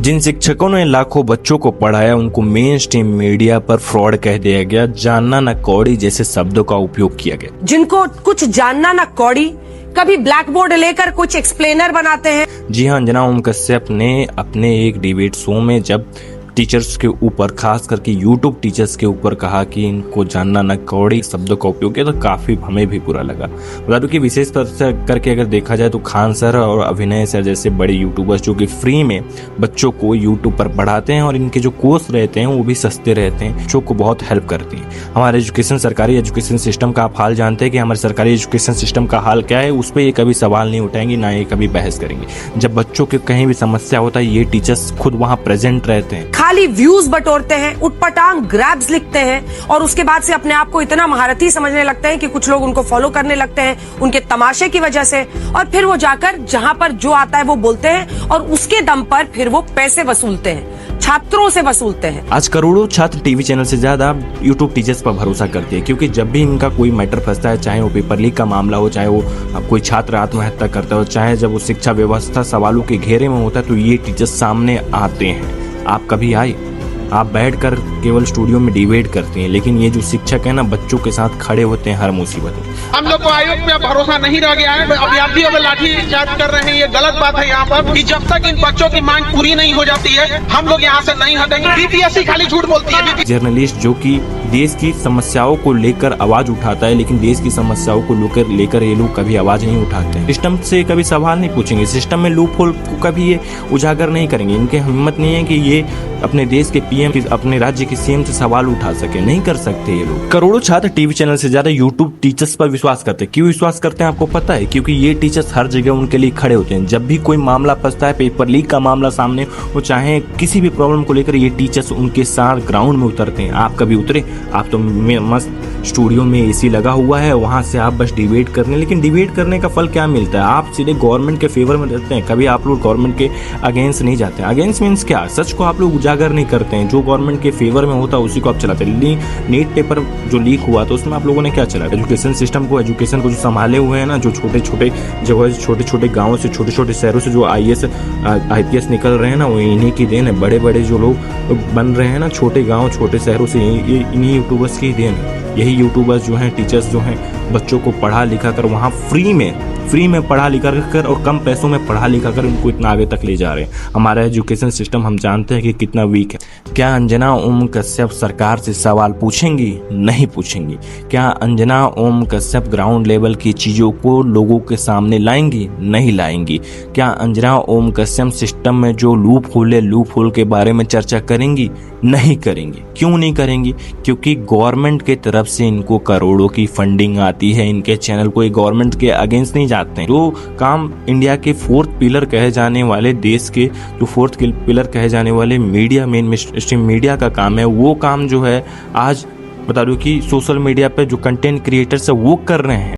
जिन शिक्षकों ने लाखों बच्चों को पढ़ाया उनको मेन स्ट्रीम मीडिया पर फ्रॉड कह दिया गया, जानना न कौड़ी जैसे शब्दों का उपयोग किया गया। जिनको कुछ जानना न कौड़ी, कभी ब्लैक बोर्ड लेकर कुछ एक्सप्लेनर बनाते हैं। जी हाँ, अंजना ओम कश्यप ने अपने एक डिबेट शो में जब टीचर्स के ऊपर, खास करके यूट्यूब टीचर्स के ऊपर कहा कि इनको जानना न कौड़ी शब्दों का उपयोग किया, तो काफी हमें भी बुरा लगा। बता दूं कि विशेष करके अगर देखा जाए तो खान सर और अभिनय सर जैसे बड़े यूट्यूबर्स जो कि फ्री में बच्चों को यूट्यूब पर पढ़ाते हैं और इनके जो कोर्स रहते हैं वो भी सस्ते रहते हैं, बच्चों को बहुत हेल्प करती हैं। हमारे सरकारी एजुकेशन सिस्टम का आप हाल जानते हैं कि हमारे सरकारी एजुकेशन सिस्टम का हाल क्या है, उस पर ये कभी सवाल नहीं उठाएंगे, ना ये कभी बहस करेंगे। जब बच्चों के कहीं भी समस्या होता है ये टीचर्स खुद वहाँ प्रेजेंट रहते हैं। खाली व्यूज बटोरते हैं, उटपटांग ग्रैब्स लिखते हैं और उसके बाद से अपने आप को इतना महारथी समझने लगते हैं कि कुछ लोग उनको फॉलो करने लगते हैं उनके तमाशे की वजह से, और फिर वो जाकर जहां पर जो आता है वो बोलते हैं और उसके दम पर फिर वो पैसे वसूलते हैं, छात्रों से वसूलते हैं। आज करोड़ों छात्र टीवी चैनल से ज्यादा यूट्यूब टीचर्स पर भरोसा करते हैं, क्योंकि जब भी इनका कोई मैटर फंसता है, चाहे वो पेपर लीक का मामला हो, चाहे वो कोई छात्र आत्महत्या करता हो, चाहे जब वो शिक्षा व्यवस्था सवालों के घेरे में होता है, तो ये टीचर्स सामने आते हैं। आप कभी आए? आप बैठकर केवल स्टूडियो में डिबेट करते हैं, लेकिन ये जो शिक्षक है ना, बच्चों के साथ खड़े होते हैं हर मुसीबत में। हम लोग को आयोग पे भरोसा नहीं रह गया है, अभ्यर्थियों में लाठी चार्ज कर रहे हैं। ये गलत बात है यहाँ पर कि जब तक इन बच्चों की मांग पूरी नहीं हो जाती है हम लोग यहाँ से नहीं हटेंगे। बीपीएससी खाली झूठ बोलती है। जर्नलिस्ट जो कि देश की समस्याओं को लेकर आवाज उठाता है, लेकिन देश की समस्याओं को लेकर ये लोग कभी आवाज नहीं उठाते हैं। सिस्टम से कभी सवाल नहीं पूछेंगे, सिस्टम में लूप होल को कभी ये उजागर नहीं करेंगे। इनके हिम्मत नहीं है कि ये अपने देश के पीएम, अपने राज्य के सीएम से सवाल उठा सके, नहीं कर सकते ये लोग। करोड़ों छात्र टीवी चैनल से ज्यादा यूट्यूब टीचर्स पर विश्वास करते हैं। क्यों विश्वास करते हैं आपको पता है? क्योंकि ये टीचर्स हर जगह उनके लिए खड़े होते हैं। जब भी कोई मामला फंसता है, पेपर लीक का मामला सामने हो, चाहे किसी भी प्रॉब्लम को लेकर, ये टीचर्स उनके साथ ग्राउंड में उतरते हैं। आप कभी उतरे? आप तो मस्त स्टूडियो में एसी लगा हुआ है, वहां से आप बस डिबेट करने, लेकिन डिबेट करने का फल क्या मिलता है? आप सीधे गवर्नमेंट के फेवर में रहते हैं। कभी आप लोग गवर्नमेंट के अगेंस्ट नहीं जाते हैं। अगेंस्ट मीन्स क्या? सच को आप लोग उजागर नहीं करते हैं। जो गवर्नमेंट के फेवर में होता है उसी को आप चलाते हैं। नीट पेपर जो लीक हुआ तो उसमें आप लोगों ने क्या चलाया? एजुकेशन सिस्टम को, एजुकेशन को जो संभाले हुए हैं ना, जो छोटे छोटे जगह से, छोटे छोटे गाँव से, छोटे छोटे शहरों से जो IPS निकल रहे हैं ना, वो इन्हीं की देन है। बड़े बड़े जो लोग बन रहे हैं ना, छोटे गाँव छोटे शहरों से, ये इन्हीं यूट्यूबर्स की देन है। यही यूट्यूबर्स जो हैं, टीचर्स जो हैं, बच्चों को पढ़ा लिखा कर वहाँ फ्री में पढ़ा लिखा कर और कम पैसों में पढ़ा लिखा कर उनको इतना आगे तक ले जा रहे हैं। हमारा एजुकेशन सिस्टम हम जानते हैं कि कितना वीक है। क्या अंजना ओम कश्यप सरकार से सवाल पूछेंगी? नहीं पूछेंगी। क्या अंजना ओम कश्यप ग्राउंड लेवल की चीज़ों को लोगों के सामने लाएंगी? नहीं लाएंगी। क्या अंजना ओम कश्यप सिस्टम में जो लूप होल के बारे में चर्चा करेंगी? नहीं करेंगी। क्यों नहीं करेंगी? क्योंकि गवर्नमेंट के तरफ से इनको करोड़ों की फंडिंग आती है। इनके चैनल कोई गवर्नमेंट के अगेंस्ट नहीं जाते हैं। जो काम इंडिया के फोर्थ पिलर कहे जाने वाले, देश के जो फोर्थ पिलर कहे जाने वाले मीडिया, मेन स्ट्रीम मीडिया का काम है, वो काम जो है आज बता दूं कि सोशल मीडिया पे जो कंटेंट क्रिएटर्स है वो कर रहे हैं।